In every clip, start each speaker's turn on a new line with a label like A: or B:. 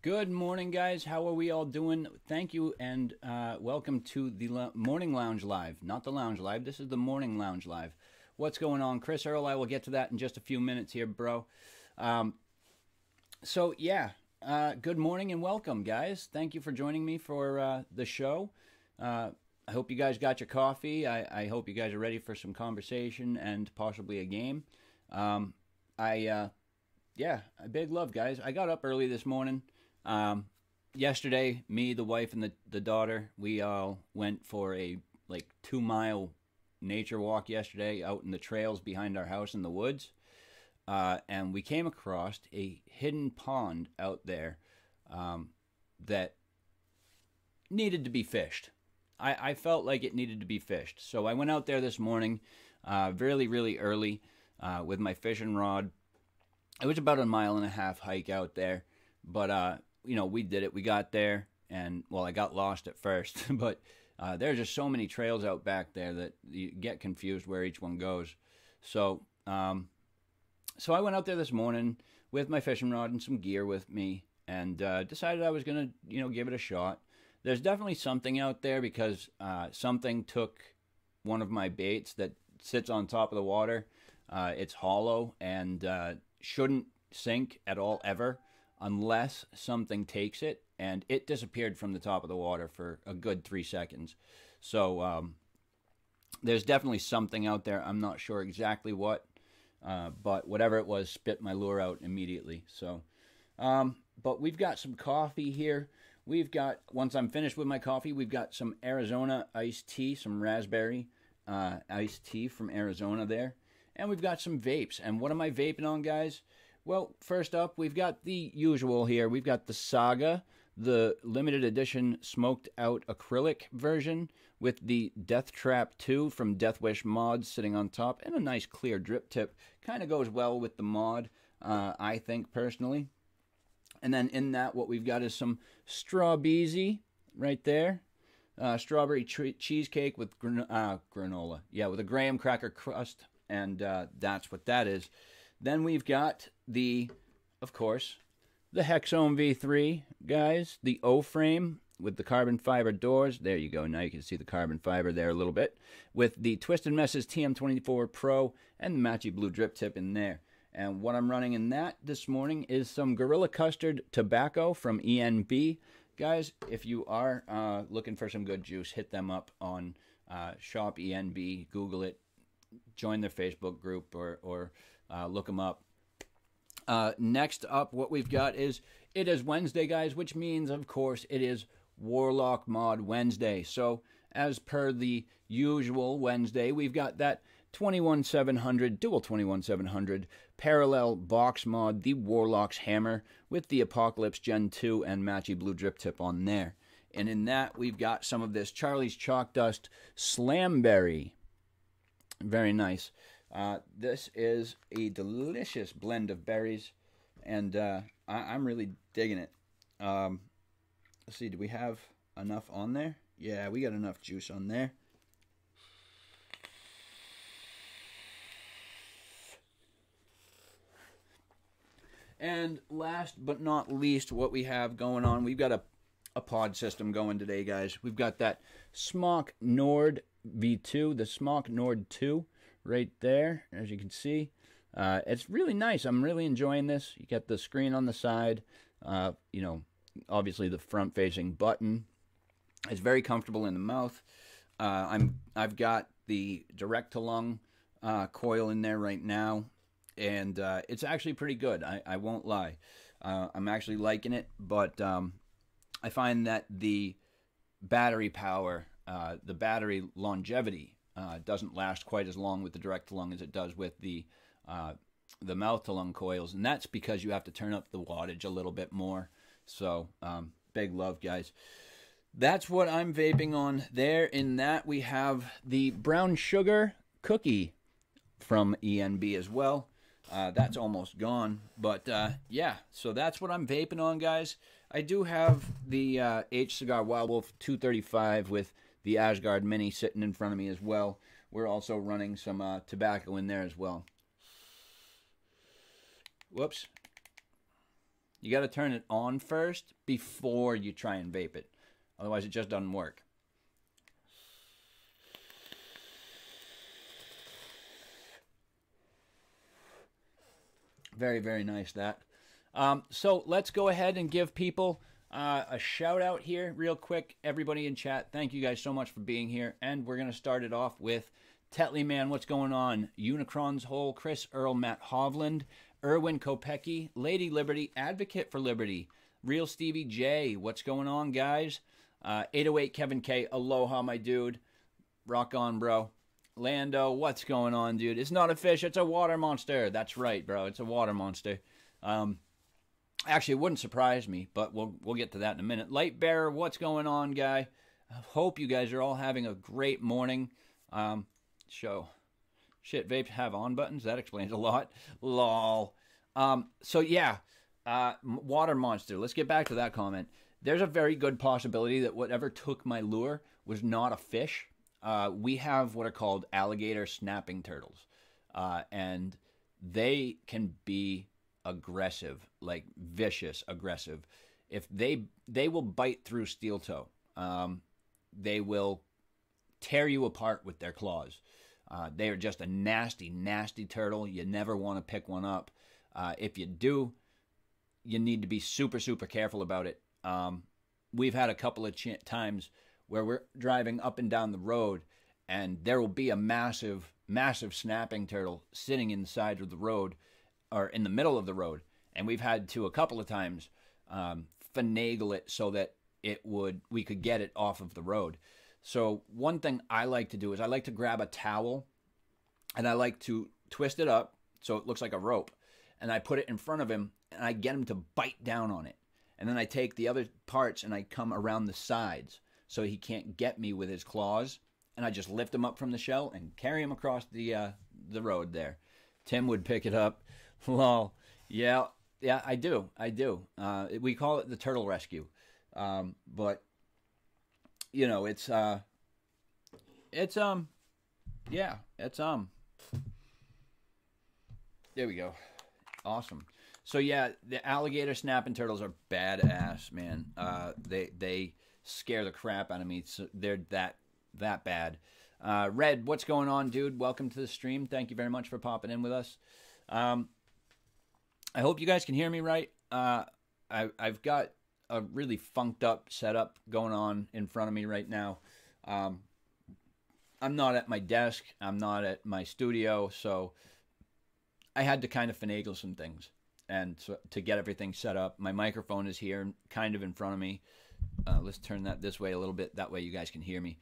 A: Good morning, guys. How are we all doing? Thank you, and welcome to the Morning Lounge Live. Not the Lounge Live. This is the Morning Lounge Live. What's going on, Chris Earl? I will get to that in just a few minutes here, bro. Good morning and welcome, guys. Thank you for joining me for the show. I hope you guys got your coffee. I hope you guys are ready for some conversation and possibly a game. A big love, guys. I got up early this morning. Yesterday, me, the wife, and the daughter, we all went for a 2 mile nature walk yesterday out in the trails behind our house in the woods. And we came across a hidden pond out there that needed to be fished. I felt like it needed to be fished. So I went out there this morning really, really early with my fishing rod. It was about a 1.5 mile hike out there. But, we did it. We got there, and, I got lost at first. But there's just so many trails out back there that you get confused where each one goes. So I went out there this morning with my fishing rod and some gear with me and decided I was going to, give it a shot. There's definitely something out there because something took one of my baits that sits on top of the water. It's hollow and shouldn't sink at all ever unless something takes it, and it disappeared from the top of the water for a good 3 seconds. So there's definitely something out there. I'm not sure exactly what, but whatever it was spit my lure out immediately. So, but we've got some coffee here. Once I'm finished with my coffee, we've got some Arizona iced tea, some raspberry iced tea from Arizona there. And we've got some vapes. And what am I vaping on, guys? Well, first up, we've got the usual here. We've got the Saga, the limited edition smoked out acrylic version with the Death Trap 2 from Death Wish Mods sitting on top and a nice clear drip tip. Kind of goes well with the mod, I think, personally. And then in that, what we've got is some Strawbeezy right there. Strawberry cheesecake with granola. Yeah, with a graham cracker crust. And that's what that is. Then we've got of course, the Hexome V3, guys. The O-frame with the carbon fiber doors. There you go. Now you can see the carbon fiber there a little bit. With the Twisted Messes TM24 Pro and the Matchy Blue drip tip in there. And what I'm running in that this morning is some Gorilla Custard Tobacco from ENB. Guys, if you are looking for some good juice, hit them up on Shop ENB. Google it. Join their Facebook group or look them up. Next up, what we've got is, it is Wednesday, guys, which means, of course, it is Warlock Mod Wednesday. So, as per the usual Wednesday, we've got that 21700, dual 21700 parallel box mod, the Warlock's Hammer, with the Apocalypse Gen 2 and Matchy Blue drip tip on there. And in that, we've got some of this Charlie's Chalk Dust Slamberry. Very nice. This is a delicious blend of berries, and I'm really digging it. Let's see, do we have enough on there? Yeah, we got enough juice on there. And last but not least, what we have going on, we've got a pod system going today, guys. We've got that Smock Nord V2, the Smock Nord 2. Right there, as you can see. It's really nice. I'm really enjoying this. You got the screen on the side. Obviously the front-facing button. It's very comfortable in the mouth. I've got the direct-to-lung coil in there right now, and it's actually pretty good. I won't lie. I'm actually liking it, but I find that the battery power, the battery longevity, doesn't last quite as long with the direct to lung as it does with the mouth to lung coils, and that's because you have to turn up the wattage a little bit more. So big love, guys. That's what I'm vaping on there. In that, we have the brown sugar cookie from ENB as well. That's almost gone, but yeah. So that's what I'm vaping on, guys. I do have the H Cigar Wild Wolf 235 with the Asgard Mini sitting in front of me as well. We're also running some tobacco in there as well. Whoops. You got to turn it on first before you try and vape it. Otherwise, it just doesn't work. Very, very nice, that. So let's go ahead and give people a shout out here real quick. Everybody in chat, thank you guys so much for being here. And we're going to start it off with Tetley Man, what's going on? Unicron's Hole, Chris Earl, Matt Hovland, Erwin Kopecki, Lady Liberty, Advocate for Liberty, Real Stevie J, what's going on, guys? 808 Kevin K, aloha, my dude. Rock on, bro. Lando, what's going on, dude? It's not a fish, it's a water monster. That's right, bro. It's a water monster. Actually, it wouldn't surprise me, but we'll get to that in a minute. Light Bearer, what's going on, guy? I hope you guys are all having a great morning. Shit, vapes have on buttons. That explains a lot. Lol. So yeah, water monster. Let's get back to that comment. There's a very good possibility that whatever took my lure was not a fish. We have what are called alligator snapping turtles, and they can be aggressive, like vicious aggressive. If they will bite through steel toe. They will tear you apart with their claws. They are just a nasty, nasty turtle. You never want to pick one up. If you do, you need to be super, super careful about it. We've had a couple of times where we're driving up and down the road, and there will be a massive, massive snapping turtle sitting inside of the road, or in the middle of the road, and we've had to a couple of times finagle it so that we could get it off of the road. So one thing I like to do is I like to grab a towel, and I like to twist it up so it looks like a rope, and I put it in front of him, and I get him to bite down on it. And then I take the other parts and I come around the sides so he can't get me with his claws, and I just lift him up from the shell and carry him across the road there. Tim would pick it up. Lol. Yeah, I do. We call it the turtle rescue. But you know, it's there we go. Awesome. So yeah, the alligator snapping turtles are badass, man. They scare the crap out of me. So they're that bad. Red, what's going on, dude? Welcome to the stream. Thank you very much for popping in with us. I hope you guys can hear me right. I've got a really funked up setup going on in front of me right now. I'm not at my desk. I'm not at my studio, so I had to kind of finagle some things and to get everything set up. My microphone is here, kind of in front of me. Let's turn that this way a little bit. That way you guys can hear me.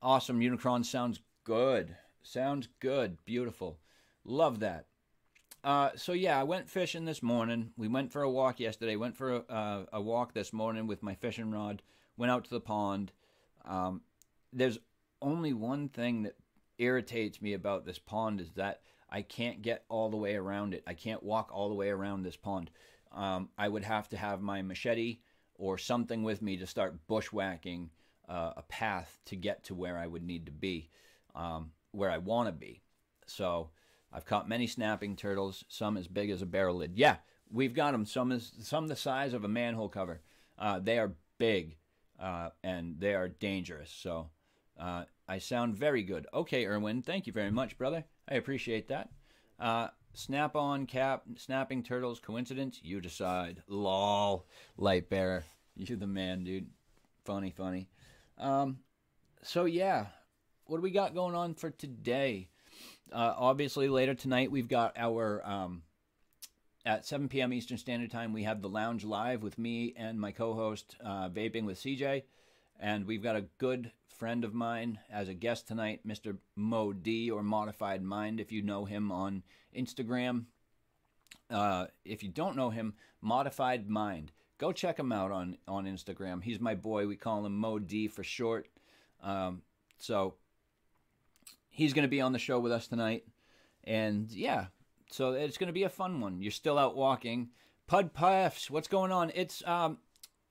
A: Awesome. Unicron sounds good. Sounds good. Beautiful. Love that. So yeah, I went fishing this morning. We went for a walk yesterday. Went for a walk this morning with my fishing rod. Went out to the pond. There's only one thing that irritates me about this pond is that I can't get all the way around it. I can't walk all the way around this pond. I would have to have my machete or something with me to start bushwhacking a path to get to where I would need to be, where I want to be. So I've caught many snapping turtles, some as big as a barrel lid. Yeah, we've got them. Some the size of a manhole cover. They are big, and they are dangerous. So I sound very good. Okay, Erwin, thank you very much, brother. I appreciate that. Snap-on cap, snapping turtles, coincidence? You decide. Lol. Light Bearer. You're the man, dude. Funny. So yeah, what do we got going on for today? Obviously, later tonight we've got our at 7 p.m. Eastern Standard Time. We have the Lounge Live with me and my co-host Vaping with CJ, and we've got a good friend of mine as a guest tonight, Mr. Mo D, or Modified Mind, if you know him on Instagram. If you don't know him, Modified Mind, go check him out on Instagram. He's my boy. We call him Mo D for short. So he's going to be on the show with us tonight. And yeah, so it's going to be a fun one. You're still out walking. Pud Puffs, what's going on? It's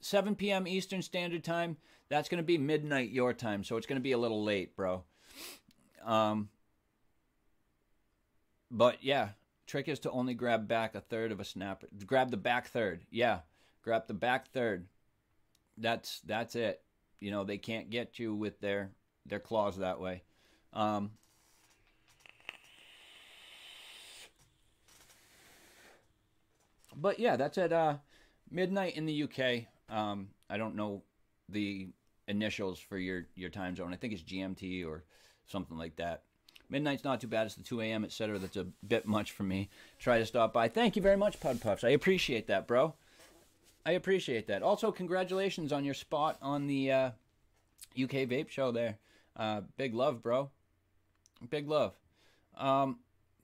A: 7 p.m. Eastern Standard Time. That's going to be midnight your time, so it's going to be a little late, bro. But yeah, Trick is to only grab back a third of a snapper. Grab the back third. Yeah, grab the back third. That's it. You know, they can't get you with their claws that way. Um, but yeah, that's at midnight in the UK. I don't know the initials for your time zone. I think it's GMT or something like that. Midnight's not too bad. It's the 2 a.m., etc. That's a bit much for me. Try to stop by. Thank you very much, Pud Puffs. I appreciate that, bro. I appreciate that. Also, congratulations on your spot on the UK Vape Show there. Big love, bro. Big love.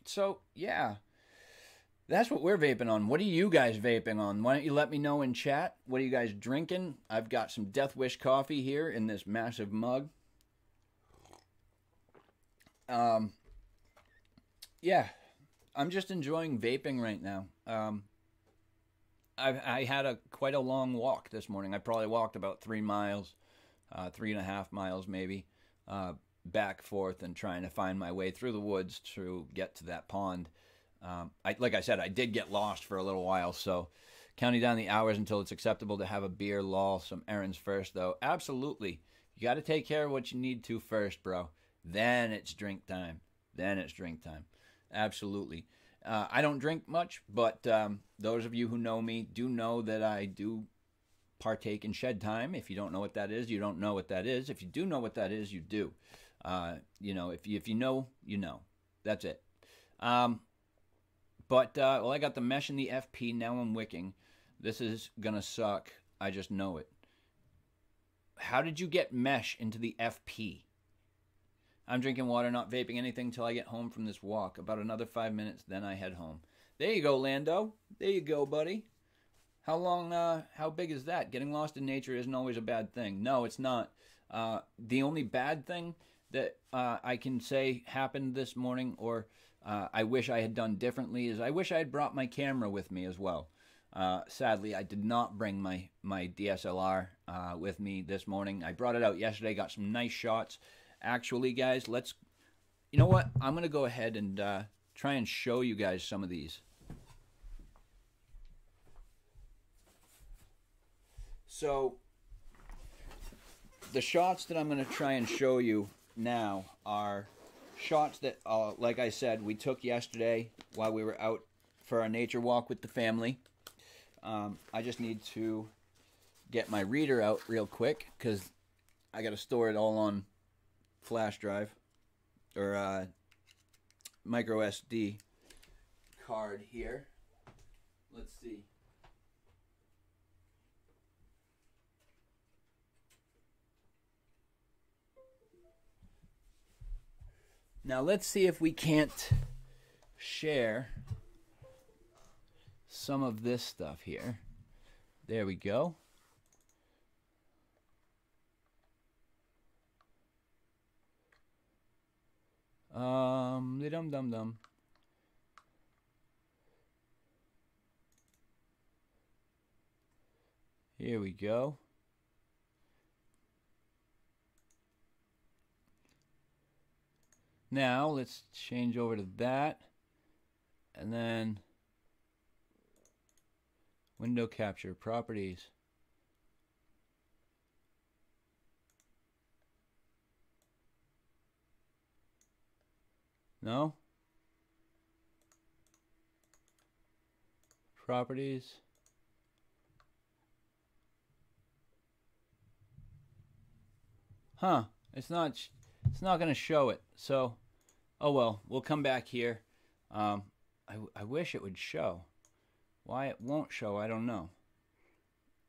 A: So, yeah. That's what we're vaping on. What are you guys vaping on? Why don't you let me know in chat? What are you guys drinking? I've got some Death Wish coffee here in this massive mug. Yeah, I'm just enjoying vaping right now. I had quite a long walk this morning. I probably walked about 3 miles, 3.5 miles maybe, back forth and trying to find my way through the woods to get to that pond. Like I said, I did get lost for a little while, so counting down the hours until it's acceptable to have a beer, lol, some errands first, though. Absolutely. You got to take care of what you need to first, bro. Then it's drink time. Absolutely. I don't drink much, but those of you who know me do know that I do partake in shed time. If you don't know what that is, you don't know what that is. If you do know what that is, you do. You know, if you know, you know. That's it. Well, I got the mesh in the FP. Now I'm wicking. This is gonna suck. I just know it. How did you get mesh into the FP? I'm drinking water, not vaping anything till I get home from this walk. About another 5 minutes, then I head home. There you go, Lando. There you go, buddy. How big is that? Getting lost in nature isn't always a bad thing. No, it's not. The only bad thing that I can say happened this morning, or I wish I had done differently, is I wish I had brought my camera with me as well. Sadly, I did not bring my DSLR with me this morning. I brought it out yesterday, got some nice shots. Actually, guys, you know what? I'm going to go ahead and try and show you guys some of these. So, the shots that I'm going to try and show you now are shots that, like I said, we took yesterday while we were out for our nature walk with the family. I just need to get my reader out real quick because I got to store it all on flash drive or micro SD card here. Let's see. Now let's see if we can't share some of this stuff here. There we go. Dum. Here we go. Now let's change over to that, and then window capture properties. No? Properties. Huh. It's not going to show it. So, oh well, we'll come back here. I wish it would show. Why it won't show, I don't know.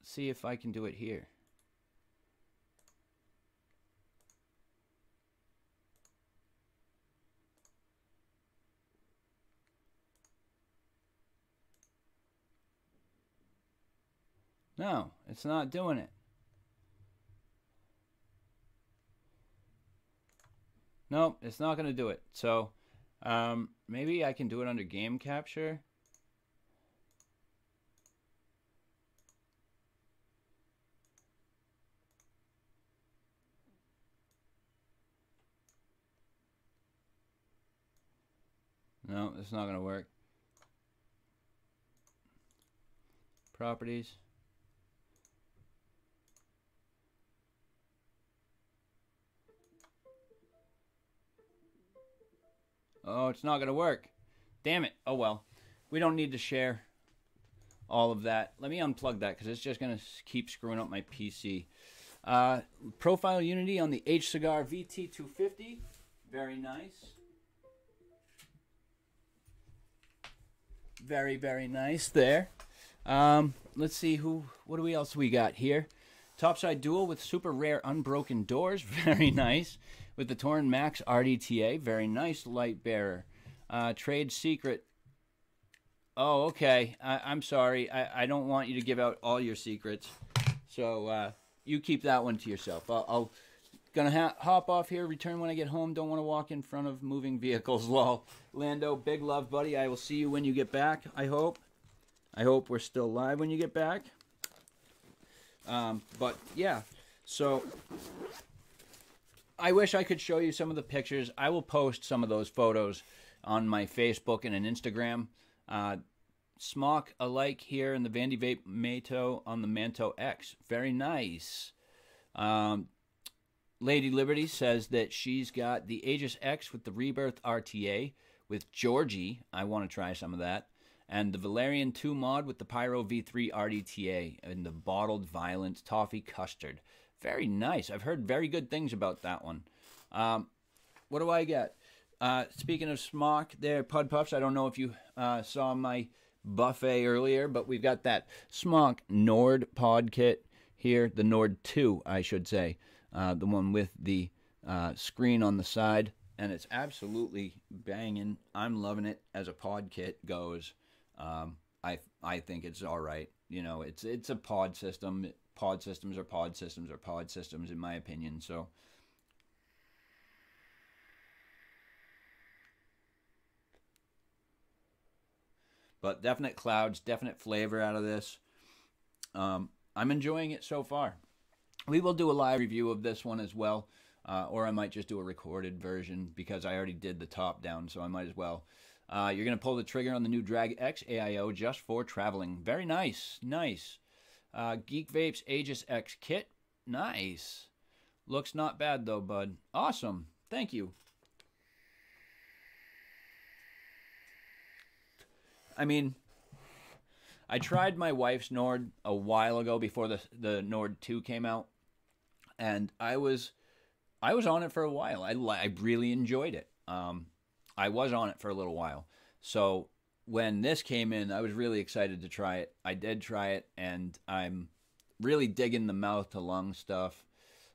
A: See if I can do it here. No, it's not doing it. Nope, it's not going to do it. So, maybe I can do it under game capture. No, it's not going to work. properties. Oh, it's not going to work. Damn it. Oh, well. We don't need to share all of that. Let me unplug that because it's just going to keep screwing up my PC. Profile Unity on the H Cigar VT250. Very nice. Very, very nice there. Let's see what else we got here. Topside Dual with super rare unbroken doors. Very nice. With the Torn Max RDTA. Very nice light bearer. Trade Secret. Oh, okay. I'm sorry. I don't want you to give out all your secrets. So you keep that one to yourself. I'll gonna hop off here, return when I get home. Don't want to walk in front of moving vehicles. Lol. Lando, big love, buddy. I will see you when you get back, I hope. I hope we're still live when you get back. But, yeah. So, I wish I could show you some of the pictures. I will post some of those photos on my Facebook and an Instagram. Smock alike here in the Vandy Vape Mato on the Manto X. Very nice. Lady Liberty says that she's got the Aegis X with the Rebirth RTA with Georgie. I want to try some of that. And the Valerian 2 mod with the Pyro V3 RDTA and the Bottled Violence Toffee Custard. Very nice. I've heard very good things about that one. What do I get? Speaking of Smock there, Pud Puffs, I don't know if you saw my buffet earlier, but we've got that Smock Nord pod kit here. The Nord 2, I should say. The one with the screen on the side, and it's absolutely banging. I'm loving it as a pod kit goes. I think it's all right. You know, it's a pod system. Pod systems are pod systems are pod systems, in my opinion. So, but definite clouds, definite flavor out of this. I'm enjoying it so far. We will do a live review of this one as well, or I might just do a recorded version because I already did the top down, so I might as well. You're going to pull the trigger on the new Drag X AIO just for traveling. Very nice. Nice. Geek Vapes Aegis X kit. Nice. Looks not bad though, bud. Awesome. Thank you. I mean, I tried my wife's Nord a while ago before the Nord 2 came out, and I was on it for a while. I really enjoyed it. I was on it for a little while. So when this came in, I was really excited to try it. I did try it, and I'm really digging the mouth to lung stuff.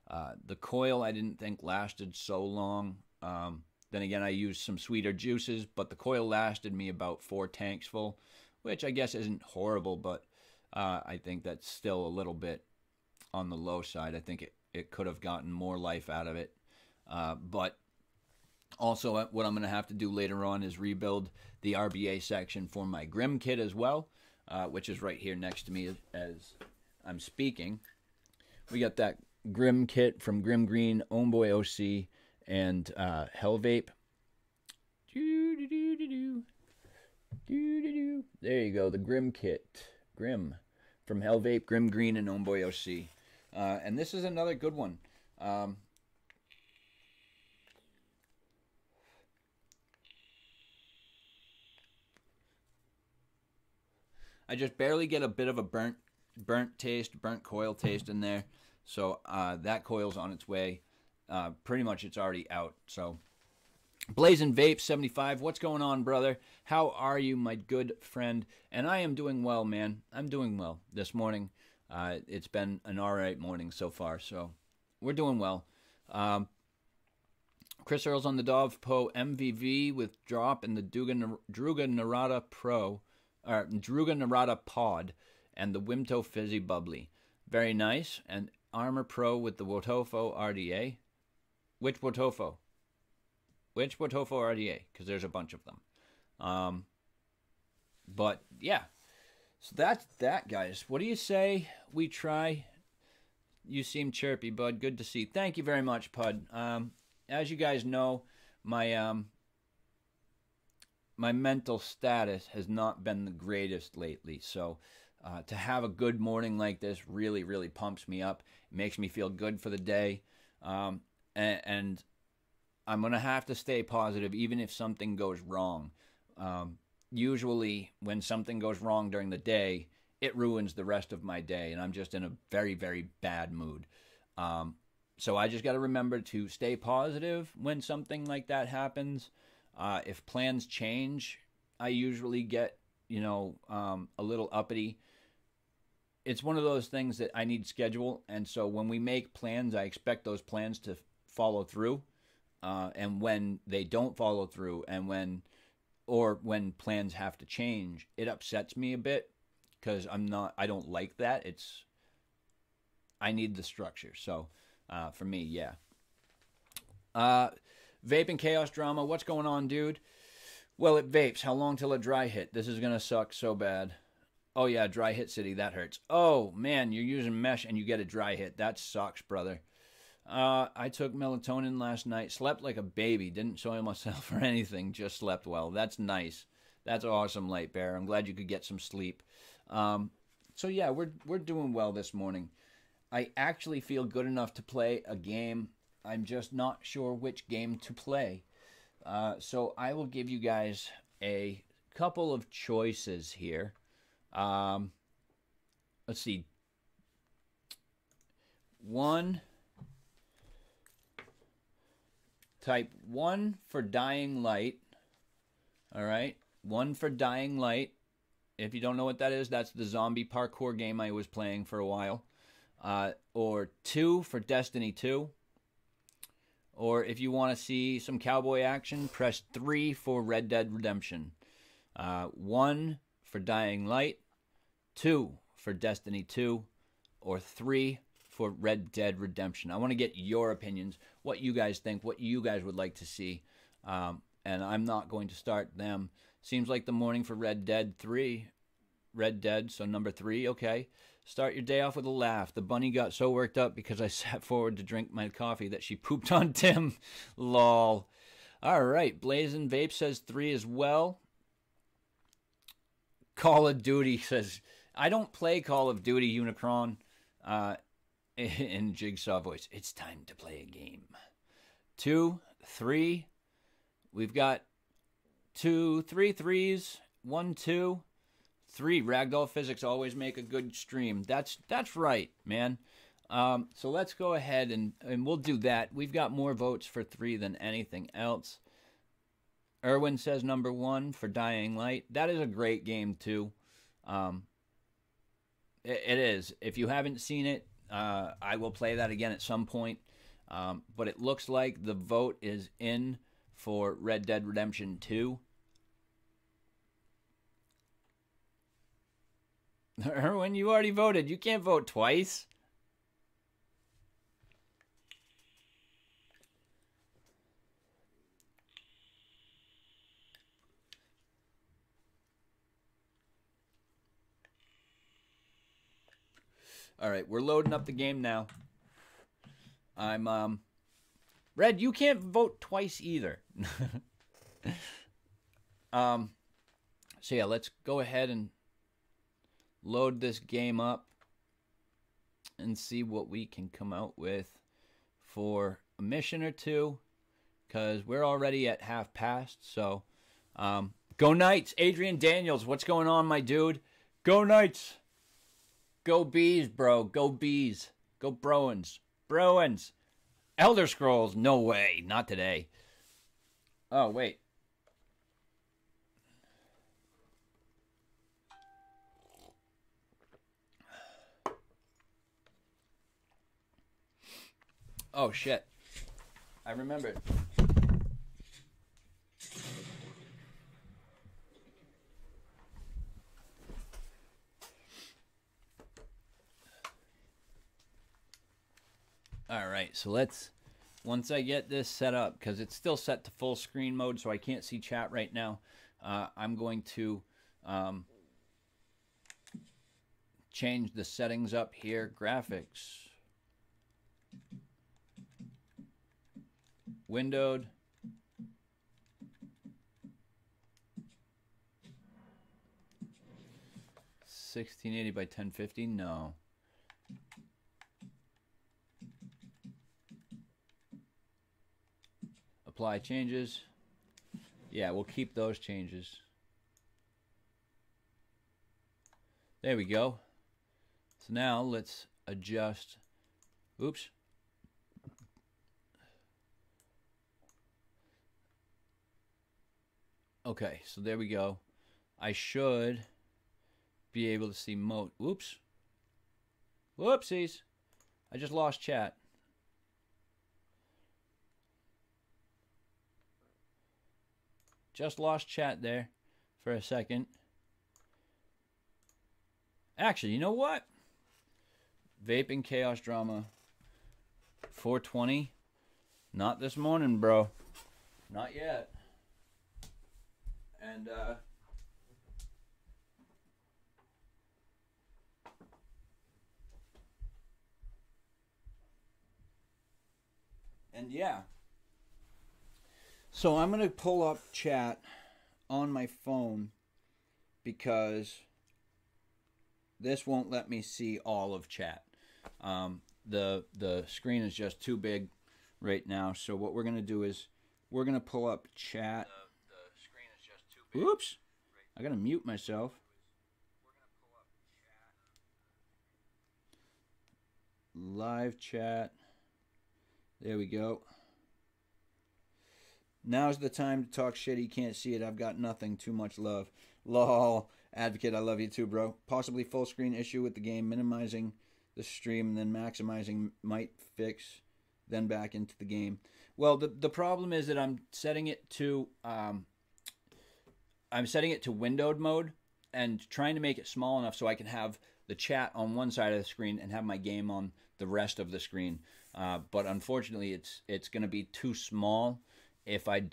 A: The coil I didn't think lasted so long. Then again, I used some sweeter juices, but the coil lasted me about 4 tanks full, which I guess isn't horrible, but I think that's still a little bit on the low side. I think it could have gotten more life out of it. But also what I'm going to have to do later on is rebuild the RBA section for my Grim kit as well, which is right here next to me as I'm speaking. We got that Grim kit from Grim Green, Homeboy OC, and Hell Vape. There you go, the Grim kit. Grim from Hell Vape, Grim Green, and Homeboy OC. And this is another good one. I just barely get a bit of a burnt coil taste in there. So that coil's on its way. Pretty much it's already out. So Blazing Vape 75, what's going on, brother? How are you, my good friend? And I am doing well, man. I'm doing well this morning. It's been an alright morning so far, so we're doing well. Chris Earls on the Dovpo MVV with drop in the Druga Narada Pro, or Druga Narada Pod, and the Wimto Fizzy Bubbly. Very nice. And Armor Pro with the Wotofo RDA. Which Wotofo? Which Wotofo RDA? Because there's a bunch of them. But, yeah. So that's that, guys. What do you say we try? You seem chirpy, bud. Good to see. Thank you very much, Pud. As you guys know, my mental status has not been the greatest lately. So To have a good morning like this really, really pumps me up. It makes me feel good for the day. And I'm going to have to stay positive even if something goes wrong. Usually, when something goes wrong during the day, it ruins the rest of my day, and I'm just in a very, very bad mood. So I just got to remember to stay positive when something like that happens. If plans change, I usually get, a little uppity. It's one of those things that I need schedule, and so when we make plans, I expect those plans to follow through. And when they don't follow through, and when plans have to change, it upsets me a bit because I don't like that. I need the structure. So for me, yeah. Vape and Chaos Drama, what's going on, dude? Well, it vapes. How long till a dry hit? This is going to suck so bad. Oh, yeah, dry hit city. That hurts. Oh, man, you're using mesh and you get a dry hit. That sucks, brother. I took melatonin last night. Slept like a baby. Didn't soil myself or anything. Just slept well. That's nice. That's awesome, Light Bear. I'm glad you could get some sleep. So, yeah, we're doing well this morning. I actually feel good enough to play a game. I'm just not sure which game to play. So I will give you guys a couple of choices here. Let's see. Type 1 for Dying Light. All right. 1 for Dying Light. If you don't know what that is, that's the zombie parkour game I was playing for a while. Or 2 for Destiny 2. Or if you want to see some cowboy action, press 3 for Red Dead Redemption. 1 for Dying Light. 2 for Destiny 2. Or 3 for Red Dead Redemption. I want to get your opinions, what you guys think, what you guys would like to see. And I'm not going to start them. Seems like the morning for Red Dead 3. Red Dead, so number 3, okay. Start your day off with a laugh. The bunny got so worked up because I sat forward to drink my coffee that she pooped on Tim. Lol. All right, Blazing Vape says 3 as well. Call of Duty says, I don't play Call of Duty, Unicron. In Jigsaw voice, it's time to play a game. 2, 3. We've got 2, 3 threes. 1, 2, 3. Ragdoll Physics always make a good stream. That's right, man. So let's go ahead and we'll do that. We've got more votes for 3 than anything else. Erwin says number 1 for Dying Light. That is a great game too. It is. If you haven't seen it, I will play that again at some point. But it looks like the vote is in for Red Dead Redemption 2. Erwin, you already voted. You can't vote twice. All right, we're loading up the game now. I'm Red, you can't vote twice either. So yeah, let's go ahead and load this game up and see what we can come out with for a mission or two, because we're already at half past. So go Knights. Adrian Daniels, what's going on, my dude? Go Knights. Go Bees, bro. Go Bees. Go Bruins. Bruins. Elder Scrolls, no way. Not today. Oh, wait. Oh, shit. I remembered. All right, so once I get this set up, because it's still set to full screen mode, so I can't see chat right now, I'm going to change the settings up here. Graphics. Windowed. 1680 by 1050? No. Apply changes. Yeah, we'll keep those changes. There we go. So now let's adjust. Oops. Okay, so there we go. I should be able to see mode. Oops. Whoopsies. I just lost chat. Just lost chat there for a second. Actually, you know what? Vaping Chaos Drama 420. Not this morning, bro. Not yet. And yeah. So I'm going to pull up chat on my phone because this won't let me see all of chat. The screen is just too big right now. So what we're going to do is we're going to pull up chat. The screen is just too big. Oops. I got to mute myself. Live chat. There we go. Now's the time to talk shit. You can't see it. I've got nothing. Too much love. Lol. Advocate, I love you too, bro. Possibly full screen issue with the game. Minimizing the stream and then maximizing might fix. Then back into the game. Well, the problem is that I'm setting it to windowed mode and trying to make it small enough so I can have the chat on one side of the screen and have my game on the rest of the screen. But unfortunately, it's going to be too small if I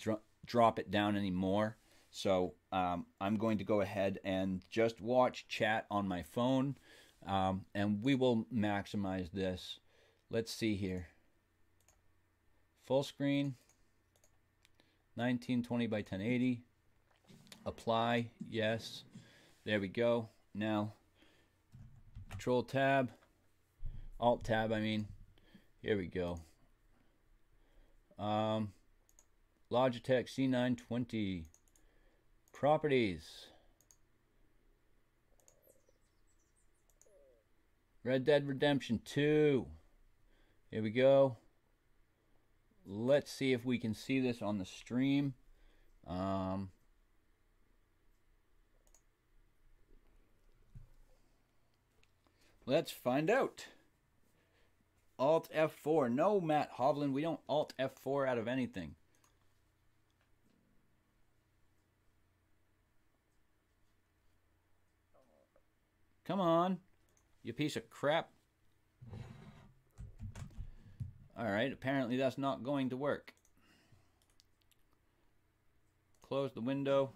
A: drop it down anymore. So I'm going to go ahead and just watch chat on my phone, and we will maximize this. Let's see here. Full screen, 1920 by 1080. Apply, yes. There we go. Now, Control Tab, Alt Tab, I mean. Here we go. Logitech C920. Properties. Red Dead Redemption 2. Here we go. Let's see if we can see this on the stream. Let's find out. Alt F4. No, Matt Hovland, we don't Alt F4 out of anything. Come on, you piece of crap. Alright, apparently that's not going to work. Close the window.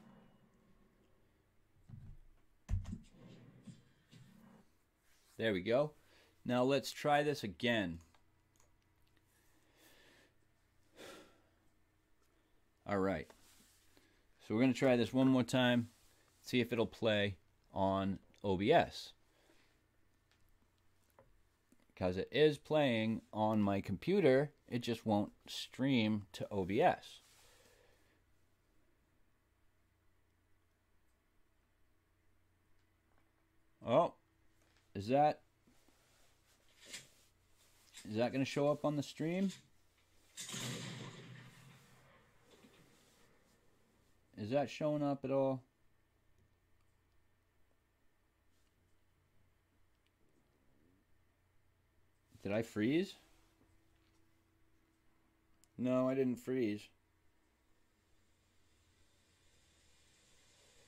A: There we go. Now let's try this again. Alright. So we're going to try this one more time. See if it'll play on OBS. Because it is playing on my computer, it just won't stream to OBS. Oh, is that going to show up on the stream? Is that showing up at all? Did I freeze? No, I didn't freeze.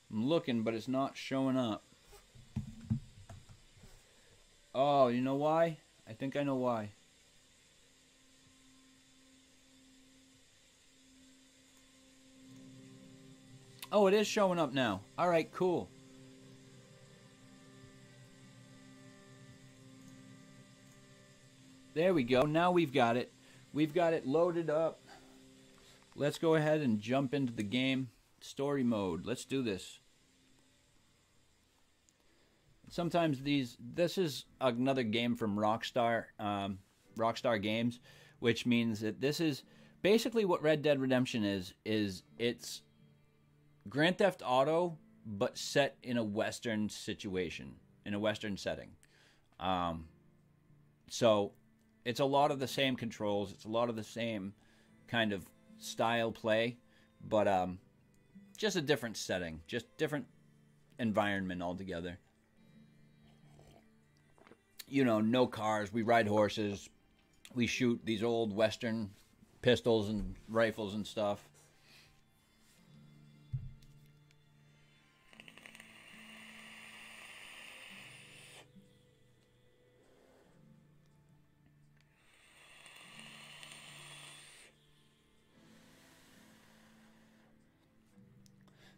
A: I'm looking, but it's not showing up. Oh, you know why? I think I know why. Oh, it is showing up now. Alright, cool. There we go. Now we've got it. We've got it loaded up. Let's go ahead and jump into the game. Story mode. Let's do this. sometimes this is another game from Rockstar Games, which means that this is basically what Red Dead Redemption is it's Grand Theft Auto but set in a western situation, in a western setting. So it's a lot of the same controls, it's a lot of the same kind of style play, but just a different setting, just different environment altogether. You know, no cars. We ride horses. We shoot these old Western pistols and rifles and stuff.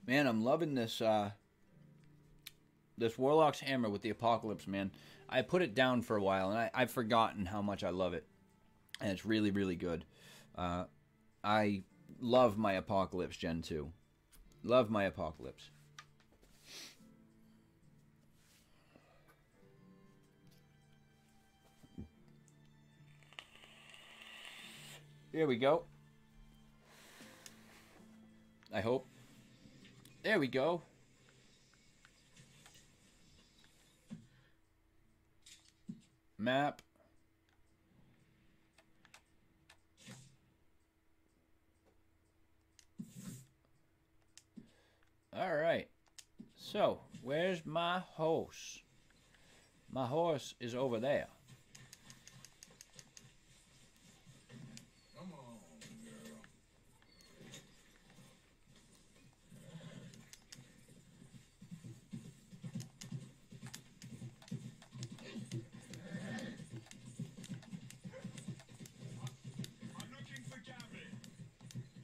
A: Man, I'm loving this this Warlock's Hammer with the Apocalypse, man. I put it down for a while, and I've forgotten how much I love it. And it's really, really good. I love my Apocalypse Gen 2. Love my Apocalypse. Here we go. I hope. There we go. Map. All right. So, where's my horse? My horse is over there.
B: Come on, girl. I'm looking for Gary.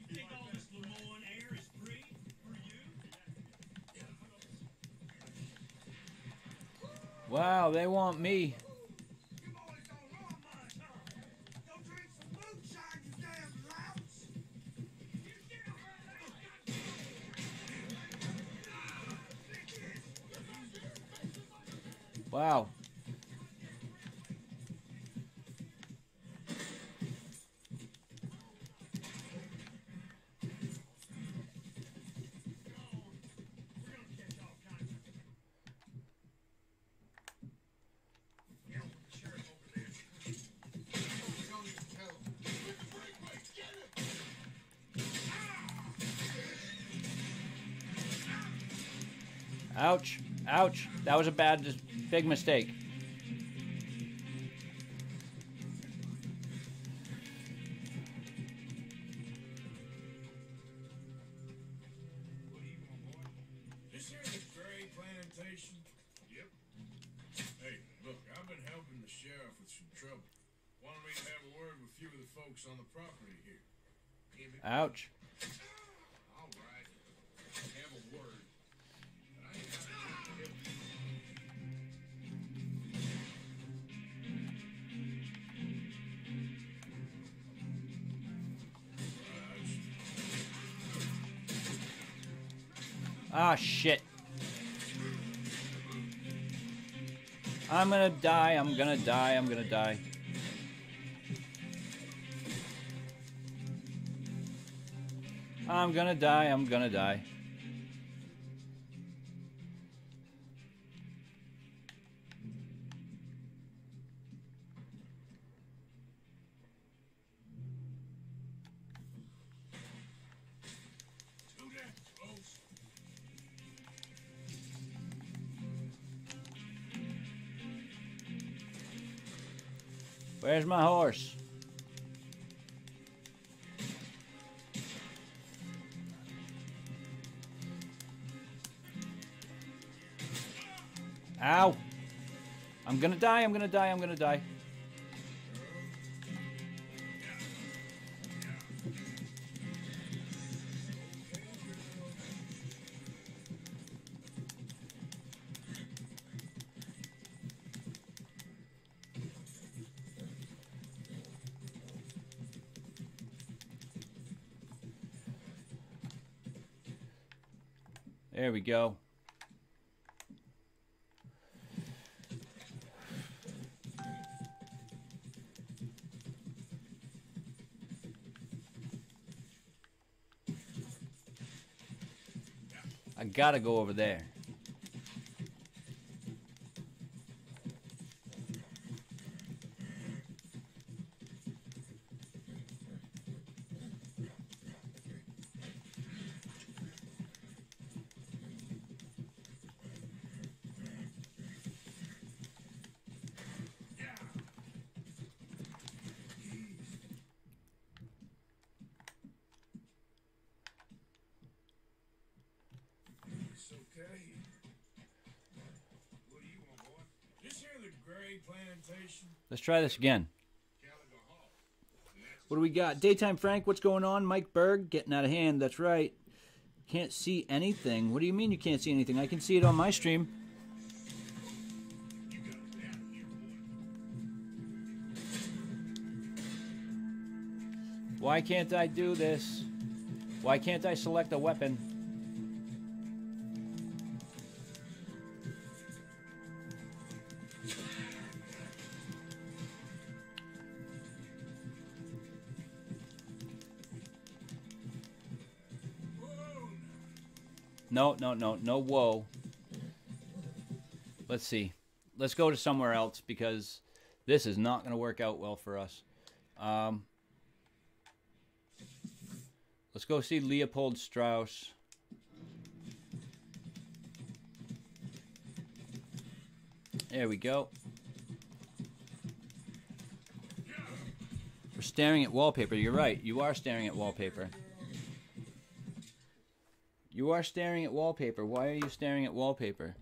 B: You think all this Lemoyne air is free for you?
A: Wow, they want me.
B: You boys don't want much, huh? Go drink some moonshine, you damn louts!
A: Wow. Ouch. Ouch. That was a big mistake.
B: This here the Gray Plantation? Yep. Hey, look, I've been helping the sheriff with some trouble. Wanted me to have a word with a few of the folks on the property here.
A: Ouch.
B: All right. Have a word. But I ain't got to help you.
A: Ah, shit. I'm gonna die. I'm gonna die. I'm gonna die. I'm gonna die. I'm gonna die.
B: Too damn close.
A: Where's my horse? Ow! I'm gonna die, I'm gonna die, I'm gonna die. There we go. I gotta go over there.
B: Okay. What do you want, boy? This here the Gray Plantation?
A: Let's try this again.
B: Gallagher Hall.
A: What do we got? Daytime Frank, what's going on? Mike Berg, getting out of hand. That's right. Can't see anything. What do you mean you can't see anything? I can see it on my stream.
B: You got it down here, boy.
A: Why can't I do this? Why can't I select a weapon? No, whoa. Let's see. Let's go to somewhere else because this is not going to work out well for us. Let's go see Leopold Strauss. There we go. We're staring at wallpaper. You're right. You are staring at wallpaper. You are staring at wallpaper. Why are you staring at wallpaper?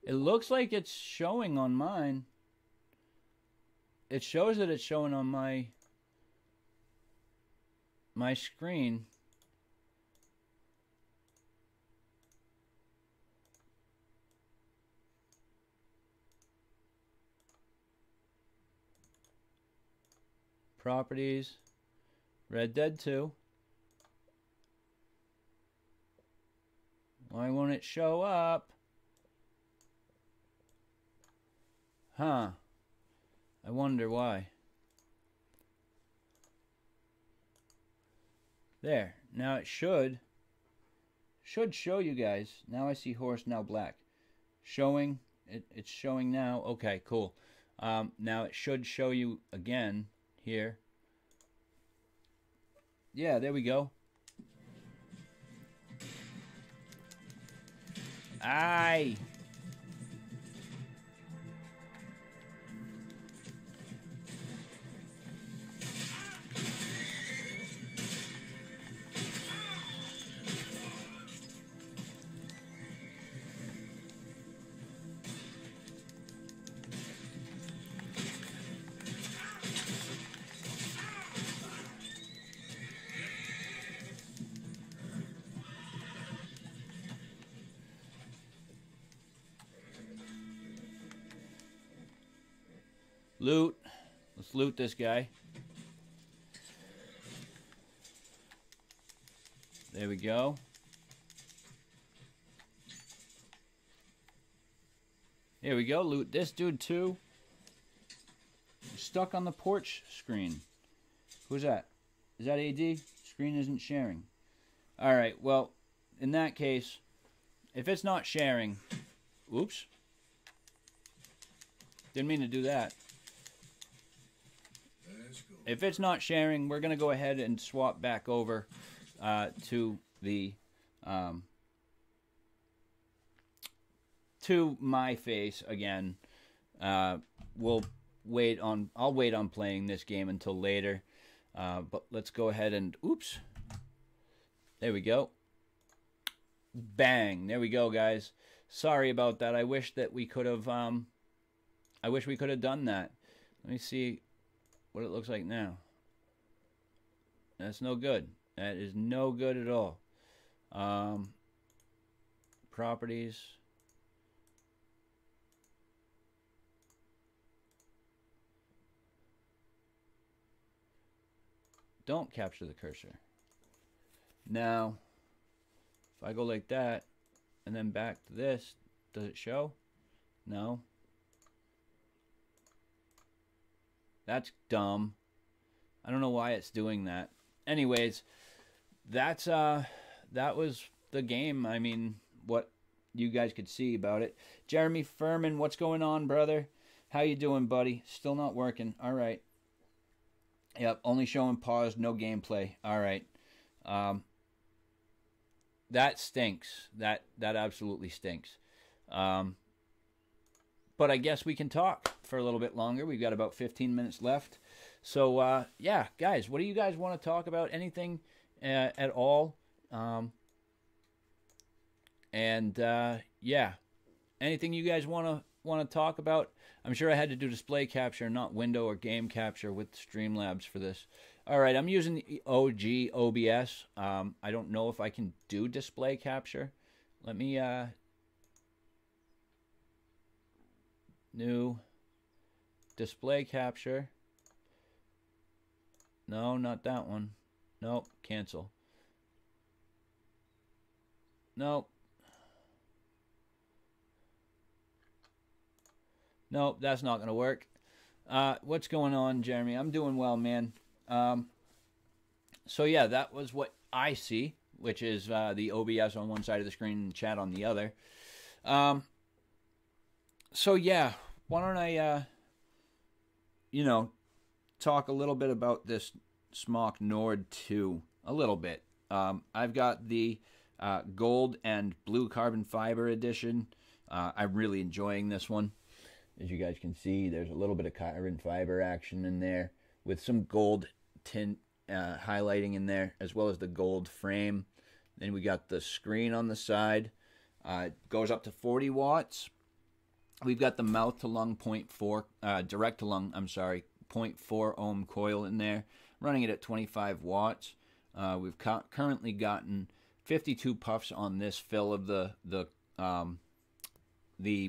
A: It looks like it's showing on mine. It shows that it's showing on my screen. Properties. Red Dead 2. Why won't it show up? Huh. I wonder why. There. Now it should show you guys. Now I see horse, now black. Showing. It's showing now. Okay, cool. Now it should show you again here. Yeah, there we go. Aye. Loot. Let's loot this guy. There we go. Here we go. Loot this dude too. Stuck on the porch screen. Who's that? Is that AD? Screen isn't sharing. Alright, well, in that case, if it's not sharing... Oops. Didn't mean to do that. If it's not sharing, we're going to go ahead and swap back over to the to my face again. I'll wait on playing this game until later. But let's go ahead and oops. There we go. Bang. There we go, guys. Sorry about that. I wish that we could have done that. Let me see what it looks like now. That's no good. That is no good at all. Properties. Don't capture the cursor. Now, if I go like that, and then back to this, does it show? No. That's dumb. I don't know why it's doing that. Anyways, that's that was the game. I mean, what you guys could see about it. Jeremy Furman, what's going on, brother? How you doing, buddy? Still not working. All right. Yep, only showing pause, no gameplay. All right. That stinks. That absolutely stinks. But I guess we can talk for a little bit longer. We've got about 15 minutes left. So, yeah, guys, what do you guys want to talk about? Anything at all? Yeah, anything you guys want to talk about? I'm sure I had to do display capture, not window or game capture with Streamlabs for this. All right, I'm using the OG OBS. I don't know if I can do display capture. Let me new display capture. No, not that one. Nope, cancel. Nope. Nope, that's not going to work. What's going on, Jeremy? I'm doing well, man. So, yeah, that was what I see, which is the OBS on one side of the screen and chat on the other. So, yeah, why don't I, talk a little bit about this Smock Nord 2. A little bit. I've got the gold and blue carbon fiber edition. I'm really enjoying this one. As you guys can see, there's a little bit of carbon fiber action in there with some gold tint highlighting in there, as well as the gold frame. Then we got the screen on the side. It goes up to 40 watts. We've got the mouth-to-lung direct-to-lung, 0.4 ohm coil in there, running it at 25 watts. We've currently gotten 52 puffs on this fill of the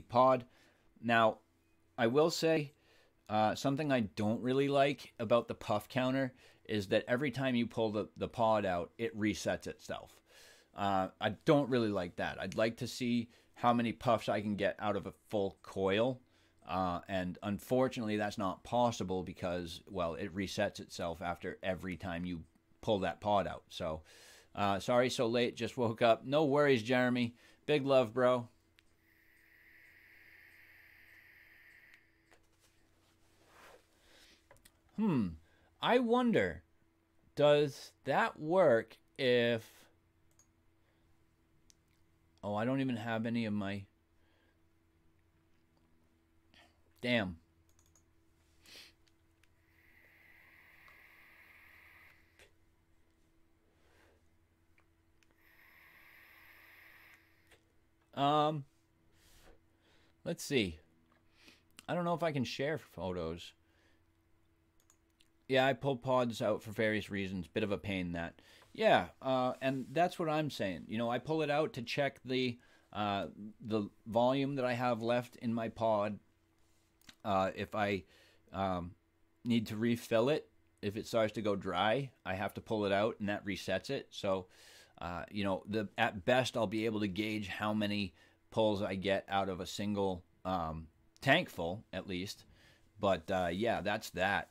A: pod. Now, I will say something I don't really like about the puff counter is that every time you pull the pod out, it resets itself. I don't really like that. I'd like to see how many puffs I can get out of a full coil. And unfortunately, that's not possible because, well, it resets itself after every time you pull that pod out. So, sorry so late, just woke up. No worries, Jeremy. Big love, bro. I wonder, does that work if... Oh, I don't even have any of my... Damn. Let's see. I don't know if I can share photos. Yeah, I pull pods out for various reasons. Bit of a pain, that. Yeah, and that's what I'm saying. I pull it out to check the volume that I have left in my pod. If I need to refill it, if it starts to go dry, I have to pull it out, and that resets it. So, at best, I'll be able to gauge how many pulls I get out of a single tank full, at least. But, yeah, that's that.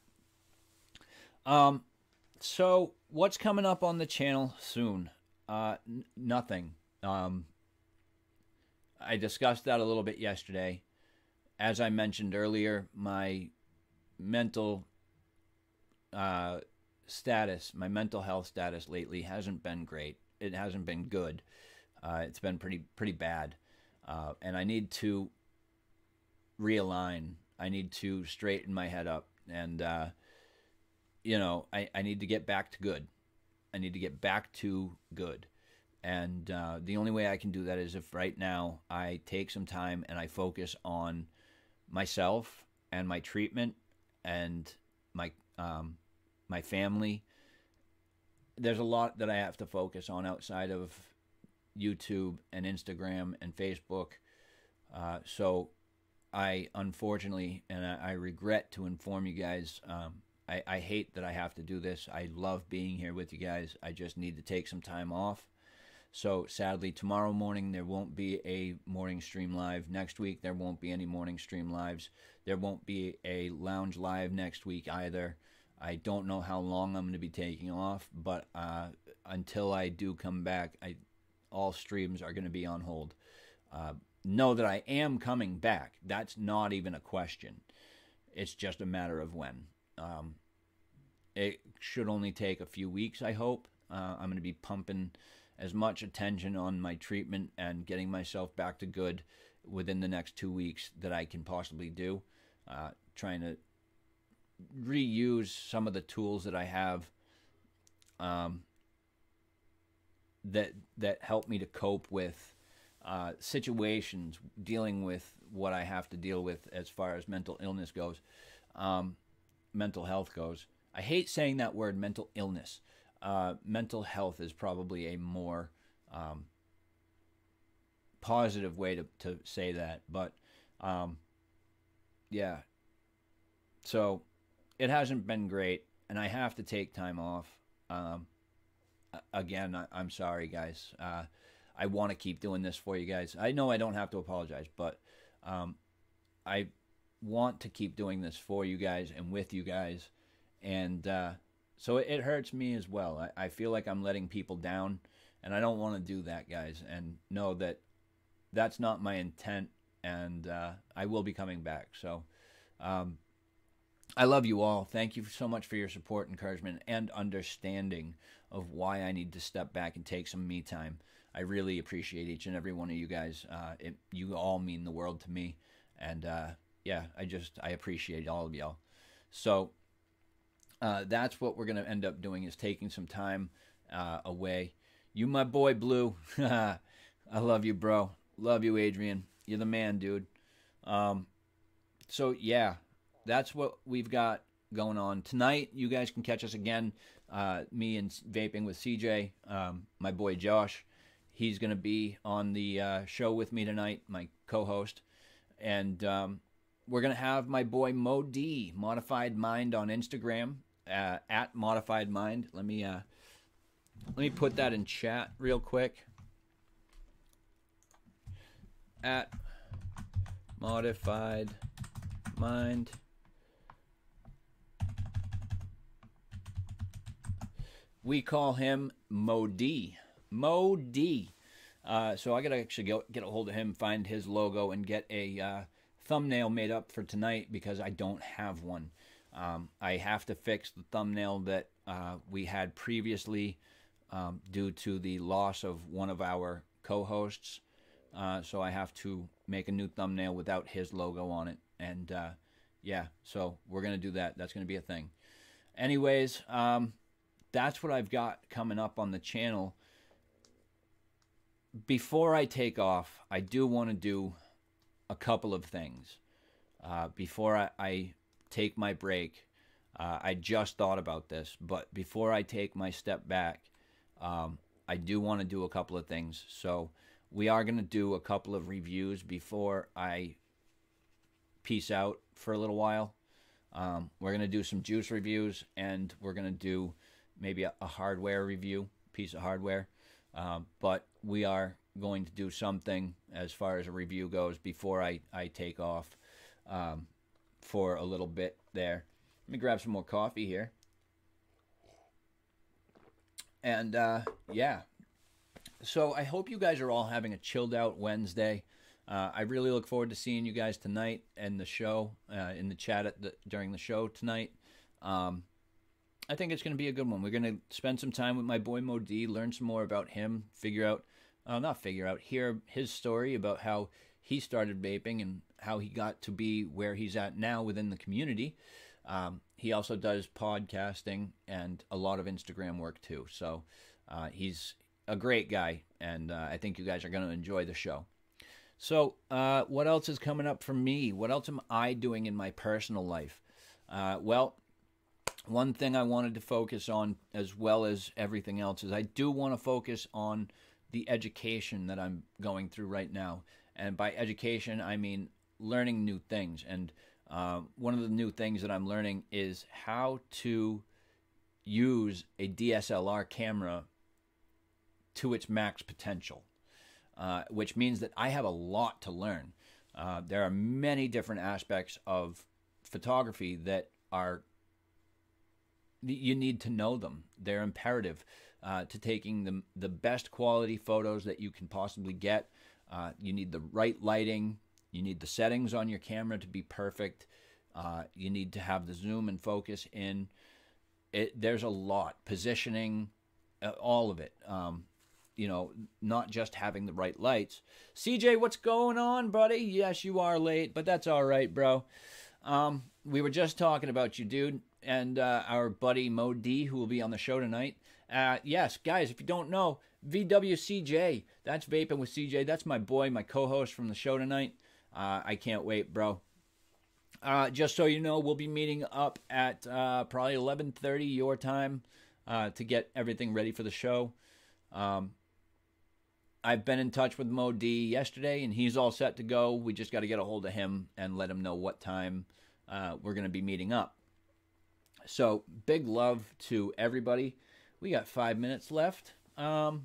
A: So what's coming up on the channel soon? Nothing. I discussed that a little bit yesterday. As I mentioned earlier, my mental status, my mental health status lately hasn't been great. It hasn't been good. It's been pretty bad. And I need to realign. I need to straighten my head up. And, I need to get back to good. And the only way I can do that is if right now I take some time and I focus on myself and my treatment and my family. There's a lot that I have to focus on outside of YouTube and Instagram and Facebook. So I unfortunately, and I regret to inform you guys, I hate that I have to do this. I love being here with you guys. I just need to take some time off. So sadly, tomorrow morning there won't be a morning stream live. Next week there won't be any morning stream lives. There won't be a lounge live next week either. I don't know how long I'm going to be taking off, but until I do come back, all streams are going to be on hold. Know that I am coming back. That's not even a question. It's just a matter of when. It should only take a few weeks, I hope. I'm going to be pumping as much attention on my treatment and getting myself back to good within the next 2 weeks that I can possibly do. Trying to reuse some of the tools that I have that help me to cope with situations, dealing with what I have to deal with as far as mental illness goes, mental health goes. I hate saying that word, mental illness. Mental health is probably a more positive way to say that. But, yeah. So, it hasn't been great, and I have to take time off. Again, I'm sorry, guys. I want to keep doing this for you guys. I know I don't have to apologize, but I want to keep doing this for you guys and with you guys. And so it hurts me as well. I feel like I'm letting people down, and I don't want to do that, guys. And know that that's not my intent, and I will be coming back. So I love you all. Thank you so much for your support, encouragement, and understanding of why I need to step back and take some me time. I really appreciate each and every one of you guys. You all mean the world to me. And yeah, I appreciate all of y'all. So that's what we're going to end up doing, is taking some time away. You my boy, Blue. I love you, bro. Love you, Adrian. You're the man, dude. So yeah, that's what we've got going on tonight. You guys can catch us again. Me and Vaping with CJ, my boy Josh. He's going to be on the show with me tonight, my co-host. And we're going to have my boy Mo D, Modified Mind on Instagram, at Modified Mind. Let me put that in chat real quick. At Modified Mind. We call him Mo D. Mo D. So I got to actually get a hold of him, find his logo, and get a thumbnail made up for tonight, because I don't have one. I have to fix the thumbnail that we had previously due to the loss of one of our co-hosts. So I have to make a new thumbnail without his logo on it. And yeah, so we're going to do that. That's going to be a thing. Anyways, that's what I've got coming up on the channel. Before I take off, I do want to do a couple of things. Before I take my break, I just thought about this, but before I take my step back, I do want to do a couple of things. So we are going to do a couple of reviews before I peace out for a little while. We're going to do some juice reviews, and we're going to do maybe a hardware review, piece of hardware. But we are going to do something as far as a review goes before I take off for a little bit there. Let me grab some more coffee here. And yeah, so I hope you guys are all having a chilled out Wednesday. I really look forward to seeing you guys tonight and the show, in the chat during the show tonight. I think it's going to be a good one. We're going to spend some time with my boy Mo D, learn some more about him, hear his story about how he started vaping and how he got to be where he's at now within the community. He also does podcasting and a lot of Instagram work too. So he's a great guy, and I think you guys are going to enjoy the show. So what else is coming up for me? What else am I doing in my personal life? Well, one thing I wanted to focus on, as well as everything else, is I do want to focus on the education that I'm going through right now. And by education, I mean learning new things. And one of the new things that I'm learning is how to use a DSLR camera to its max potential, which means that I have a lot to learn. There are many different aspects of photography that are, you need to know them. They're imperative. to taking the best quality photos that you can possibly get. You need the right lighting. You need the settings on your camera to be perfect. You need to have the zoom and focus in. There's a lot. Positioning, all of it. Not just having the right lights. CJ, what's going on, buddy? Yes, you are late, but that's all right, bro. We were just talking about you, dude, and our buddy Mo D, who will be on the show tonight. Yes, guys, if you don't know, VWCJ, that's Vaping with CJ. That's my boy, my co-host from the show tonight. I can't wait, bro. Just so you know, we'll be meeting up at probably 11:30 your time to get everything ready for the show. I've been in touch with Mo D yesterday, and he's all set to go. We just got to get a hold of him and let him know what time we're going to be meeting up. So, big love to everybody. We got 5 minutes left. So,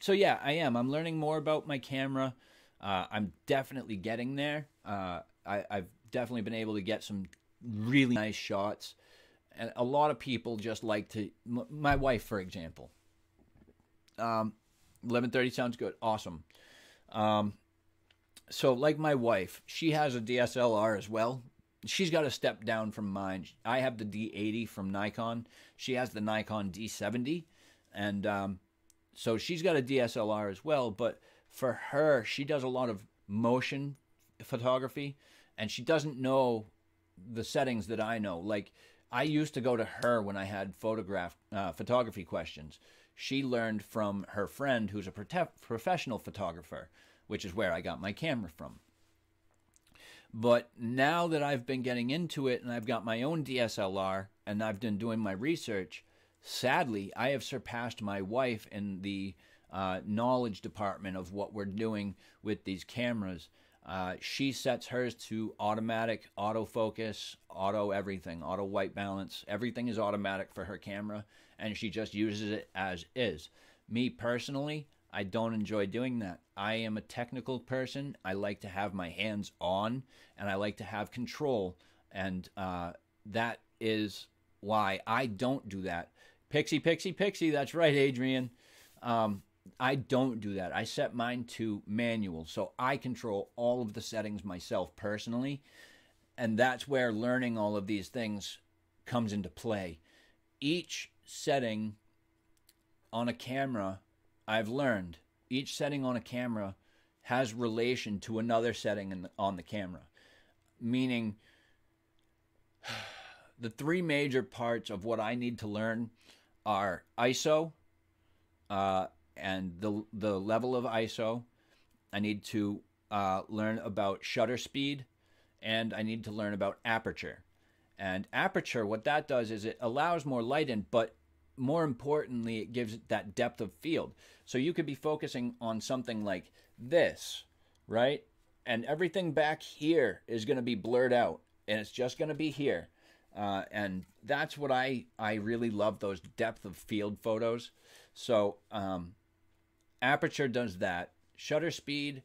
A: yeah, I'm learning more about my camera. I'm definitely getting there. I've definitely been able to get some really nice shots. And a lot of people just like to... My wife, for example. 11:30 sounds good. Awesome. So, like my wife, she has a DSLR as well. She's got a step down from mine. I have the D80 from Nikon. She has the Nikon D70. And so she's got a DSLR as well. But for her, she does a lot of motion photography. And she doesn't know the settings that I know. Like, I used to go to her when I had photography questions. She learned from her friend who's a professional photographer, which is where I got my camera from. But now that I've been getting into it and I've got my own DSLR and I've been doing my research, sadly, I have surpassed my wife in the knowledge department of what we're doing with these cameras. She sets hers to automatic, autofocus, auto everything, auto white balance. Everything is automatic for her camera, and she just uses it as is. Me personally, I don't enjoy doing that. I am a technical person. I like to have my hands on, and I like to have control, and that is why I don't do that. Pixie, that's right, Adrian. I don't do that. I set mine to manual, so I control all of the settings myself personally, and that's where learning all of these things comes into play. Each setting on a camera, I've learned, each setting on a camera has relation to another setting on the camera, meaning the three major parts of what I need to learn are ISO, and the level of ISO. I need to learn about shutter speed, and I need to learn about aperture. And aperture, what that does is it allows more light in, but more importantly, it gives it that depth of field. So you could be focusing on something like this, right? And everything back here is going to be blurred out, and it's just going to be here. And that's what I really love, those depth of field photos. So aperture does that. Shutter speed,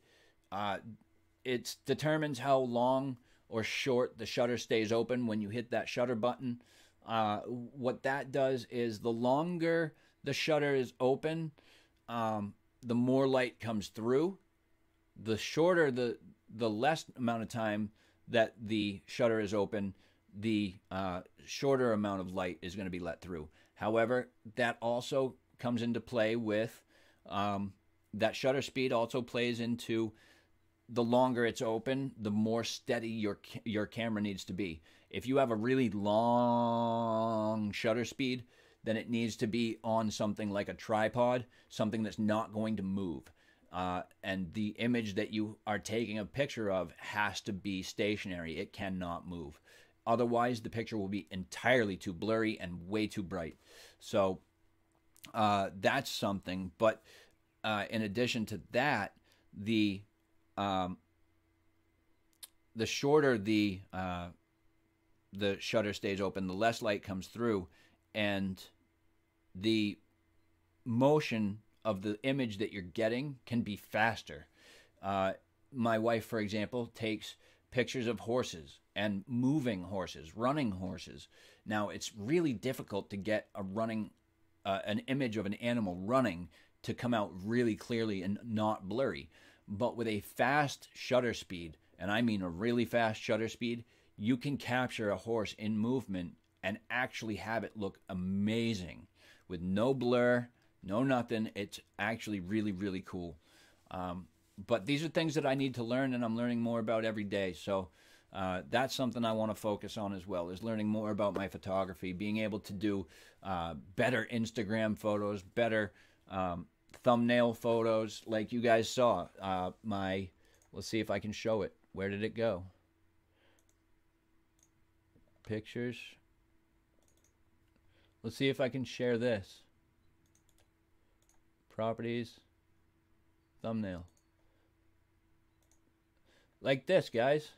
A: it determines how long or short the shutter stays open when you hit that shutter button. What that does is the longer the shutter is open, the more light comes through. The shorter, the less amount of time that the shutter is open, the shorter amount of light is going to be let through. However, that also comes into play with that shutter speed also plays into the longer it's open, the more steady your camera needs to be. If you have a really long shutter speed, then it needs to be on something like a tripod, something that's not going to move. And the image that you are taking a picture of has to be stationary. It cannot move. Otherwise, the picture will be entirely too blurry and way too bright. So that's something. But in addition to that, the shorter the shutter stays open, the less light comes through, and the motion of the image that you're getting can be faster. My wife, for example, takes pictures of horses and moving horses, running horses. Now, it's really difficult to get a running an image of an animal running to come out really clearly and not blurry. But with a fast shutter speed, and I mean a really fast shutter speed, you can capture a horse in movement and actually have it look amazing with no blur, no nothing. It's actually really, really cool. But these are things that I need to learn, and I'm learning more about every day. So that's something I want to focus on as well, is learning more about my photography, being able to do better Instagram photos, better thumbnail photos like you guys saw. Let's see if I can show it. Where did it go? Pictures. Let's see if I can share this. Properties. Thumbnail. Like this, guys.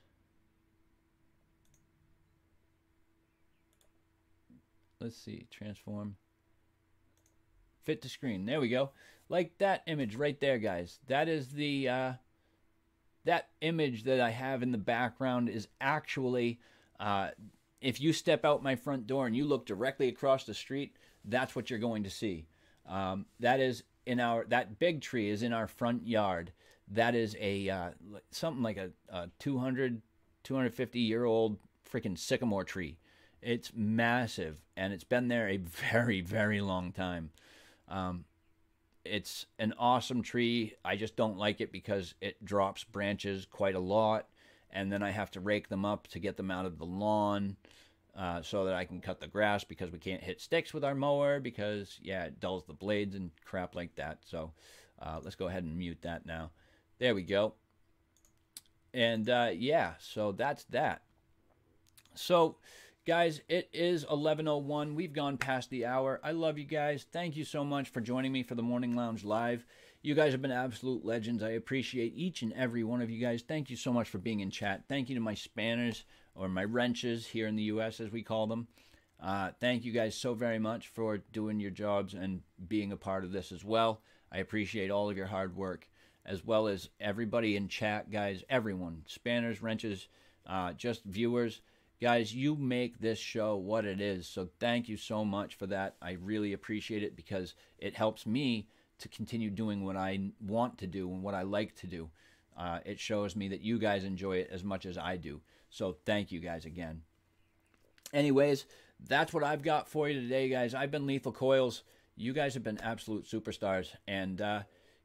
A: Let's see. Transform. Fit to screen. There we go. Like that image right there, guys. That is the that image that I have in the background is actually if you step out my front door and you look directly across the street, that's what you're going to see. That is that big tree is in our front yard. That is a something like a 250-year-old freaking sycamore tree. It's massive, and it's been there a very, very long time. It's an awesome tree. I just don't like it because it drops branches quite a lot, and then I have to rake them up to get them out of the lawn so that I can cut the grass, because we can't hit sticks with our mower because, yeah, it dulls the blades and crap like that. So let's go ahead and mute that now. There we go. And, yeah, so that's that. So, guys, it is 11:01. We've gone past the hour. I love you guys. Thank you so much for joining me for the Morning Lounge Live. You guys have been absolute legends. I appreciate each and every one of you guys. Thank you so much for being in chat. Thank you to my spanners, or my wrenches here in the U.S., as we call them. Thank you guys so very much for doing your jobs and being a part of this as well. I appreciate all of your hard work, as well as everybody in chat, guys, everyone, spanners, wrenches, just viewers. Guys, you make this show what it is, so thank you so much for that. I really appreciate it, because it helps me to continue doing what I want to do and what I like to do. It shows me that you guys enjoy it as much as I do, so thank you guys again. Anyways, that's what I've got for you today, guys. I've been Lethal Coils. You guys have been absolute superstars, and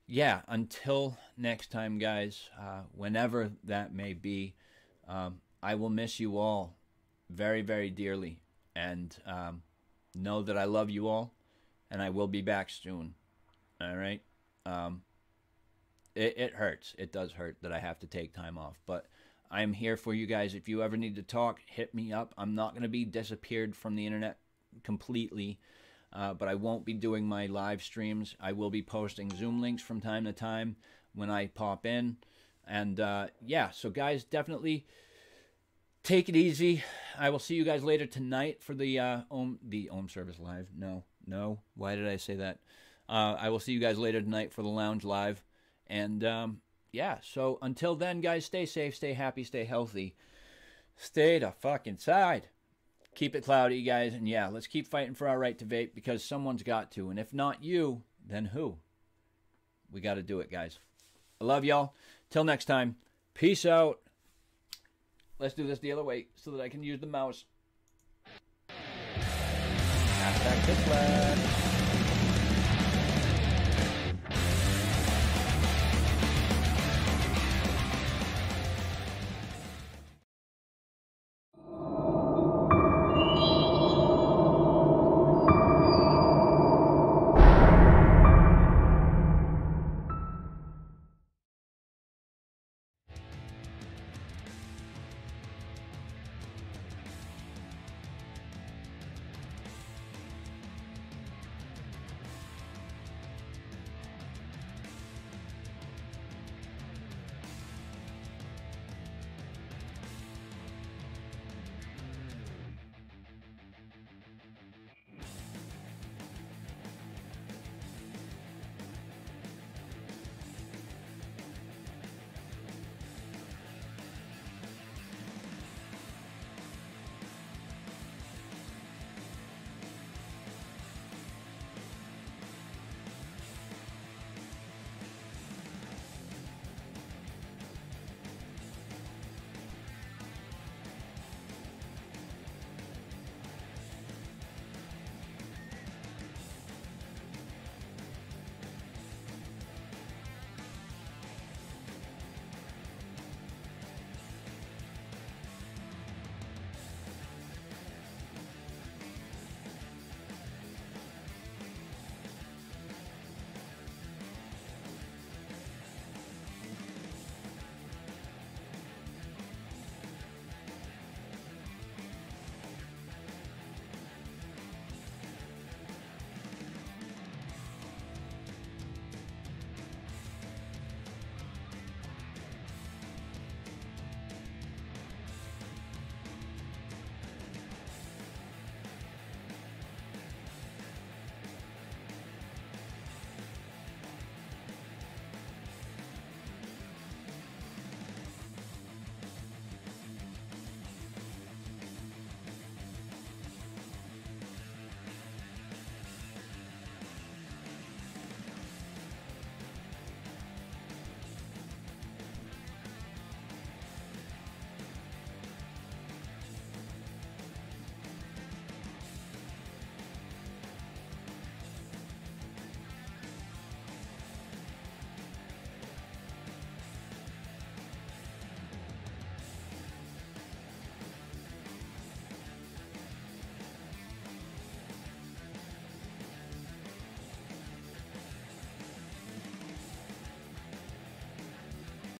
A: yeah, until next time, guys, whenever that may be, I will miss you all very, very dearly, and know that I love you all, and I will be back soon. All right? It hurts. It does hurt that I have to take time off, but I'm here for you guys. If you ever need to talk, hit me up. I'm not going to be disappeared from the internet completely, but I won't be doing my live streams. I will be posting Zoom links from time to time when I pop in, and yeah, so guys, definitely take it easy. I will see you guys later tonight for the Ohm Service Live. No. Why did I say that? I will see you guys later tonight for the Lounge Live. And, yeah, so until then, guys, stay safe, stay happy, stay healthy. Stay the fuck inside. Keep it cloudy, guys. And, yeah, let's keep fighting for our right to vape, because someone's got to. And if not you, then who? We got to do it, guys. I love y'all. Till next time, peace out. Let's do this the other way so that I can use the mouse. #KissLab.